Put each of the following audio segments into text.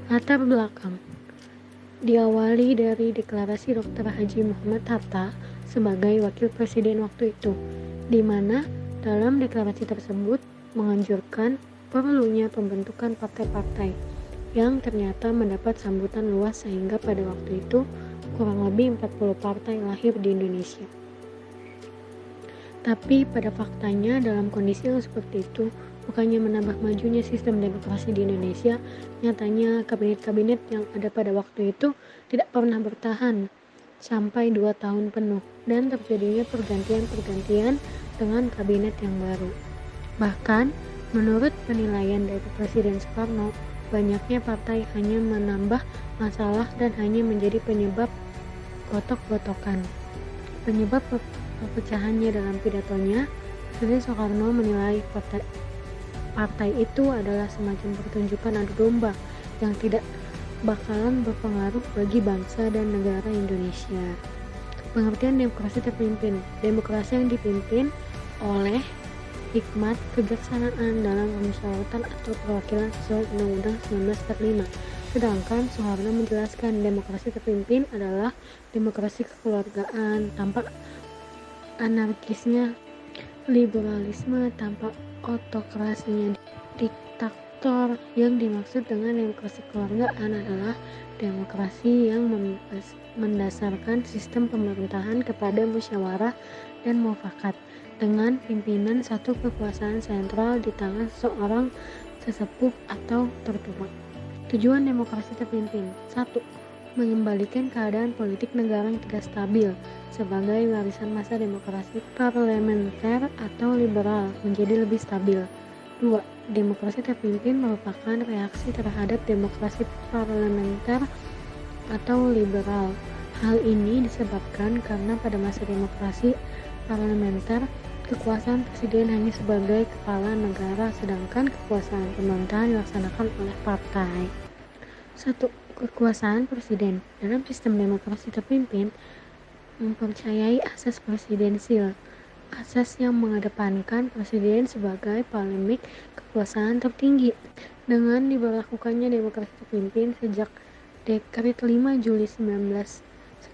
Latar belakang diawali dari deklarasi Dr. Haji Muhammad Hatta sebagai wakil presiden waktu itu, di mana dalam deklarasi tersebut menganjurkan perlunya pembentukan partai-partai yang ternyata mendapat sambutan luas sehingga pada waktu itu kurang lebih 40 partai lahir di Indonesia. Tapi pada faktanya dalam kondisi yang seperti itu, bukannya menambah majunya sistem demokrasi di Indonesia, nyatanya kabinet-kabinet yang ada pada waktu itu tidak pernah bertahan sampai 2 tahun penuh dan terjadinya pergantian-pergantian dengan kabinet yang baru. Bahkan, menurut penilaian dari Presiden Soekarno, banyaknya partai hanya menambah masalah dan hanya menjadi penyebab gotok-gotokan. Penyebab perpecahannya dalam pidatonya, Presiden Soekarno menilai partai itu adalah semacam pertunjukan adu domba yang tidak bakalan berpengaruh bagi bangsa dan negara Indonesia. Pengertian demokrasi terpimpin, demokrasi yang dipimpin oleh hikmat kebijaksanaan dalam pemusyawaratan atau perwakilan sesuai Undang-Undang 1945. Sedangkan Soeharto menjelaskan demokrasi terpimpin adalah demokrasi kekeluargaan tanpa anarkisnya liberalisme, tanpa otokrasinya diktator. Yang dimaksud dengan demokrasi kekeluargaan adalah demokrasi yang mendasarkan sistem pemerintahan kepada musyawarah dan mufakat dengan pimpinan satu kekuasaan sentral di tangan seorang sesepuh atau tertua. Tujuan demokrasi terpimpin: 1. Mengembalikan keadaan politik negara yang tidak stabil sebagai warisan masa demokrasi parlementer atau liberal menjadi lebih stabil. 2. Demokrasi terpimpin merupakan reaksi terhadap demokrasi parlementer atau liberal. Hal ini disebabkan karena pada masa demokrasi parlementer, kekuasaan presiden hanya sebagai kepala negara, sedangkan kekuasaan pemerintahan dilaksanakan oleh partai. 1. Kekuasaan presiden dalam sistem demokrasi terpimpin mempercayai asas presidensil, asas yang mengedepankan presiden sebagai palemik kekuasaan tertinggi. Dengan diberlakukannya demokrasi terpimpin sejak Dekret 5 Juli 1959,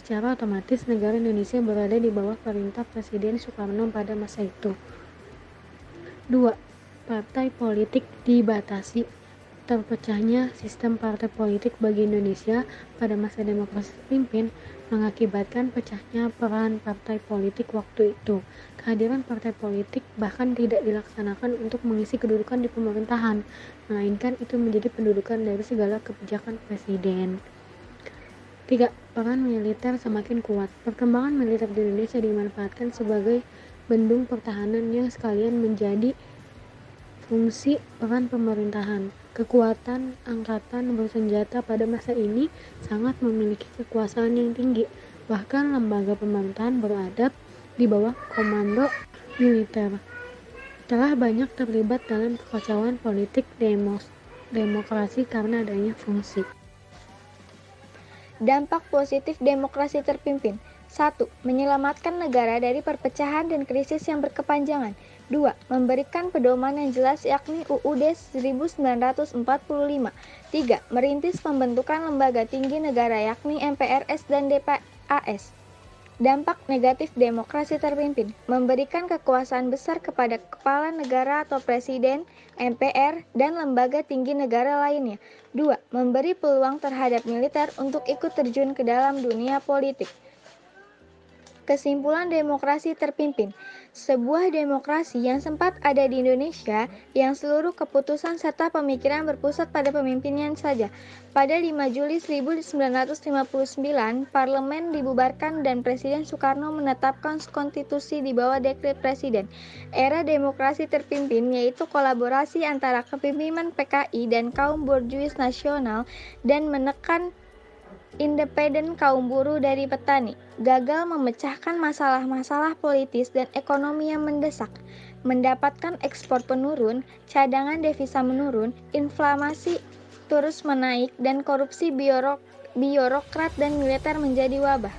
secara otomatis negara Indonesia berada di bawah perintah Presiden Soekarno pada masa itu. 2. Partai politik dibatasi. Terpecahnya sistem partai politik bagi Indonesia pada masa demokrasi terpimpin mengakibatkan pecahnya peran partai politik waktu itu. Kehadiran partai politik bahkan tidak dilaksanakan untuk mengisi kedudukan di pemerintahan, melainkan itu menjadi pendudukan dari segala kebijakan presiden. 3. Peran militer semakin kuat. Perkembangan militer di Indonesia dimanfaatkan sebagai bendung pertahanan yang sekalian menjadi fungsi peran pemerintahan. Kekuatan angkatan bersenjata pada masa ini sangat memiliki kekuasaan yang tinggi. Bahkan lembaga pemerintahan berada di bawah komando militer. Telah banyak terlibat dalam kekacauan politik demokrasi karena adanya fungsi. Dampak positif demokrasi terpimpin: 1. Menyelamatkan negara dari perpecahan dan krisis yang berkepanjangan. 2. Memberikan pedoman yang jelas yakni UUD 1945. 3. Merintis pembentukan lembaga tinggi negara yakni MPRS dan DPAS. Dampak negatif demokrasi terpimpin: memberikan kekuasaan besar kepada kepala negara atau presiden, MPR, dan lembaga tinggi negara lainnya. 2. Memberi peluang terhadap militer untuk ikut terjun ke dalam dunia politik. Kesimpulan demokrasi terpimpin: sebuah demokrasi yang sempat ada di Indonesia, yang seluruh keputusan serta pemikiran berpusat pada pemimpinnya saja. Pada 5 Juli 1959, parlemen dibubarkan dan Presiden Soekarno menetapkan konstitusi di bawah dekret presiden. Era demokrasi terpimpin yaitu kolaborasi antara kepemimpinan PKI dan kaum borjuis nasional dan menekan independen kaum buruh dari petani, gagal memecahkan masalah-masalah politis dan ekonomi yang mendesak, mendapatkan ekspor penurun, cadangan devisa menurun, inflasi terus menaik, dan korupsi birokrat dan militer menjadi wabah.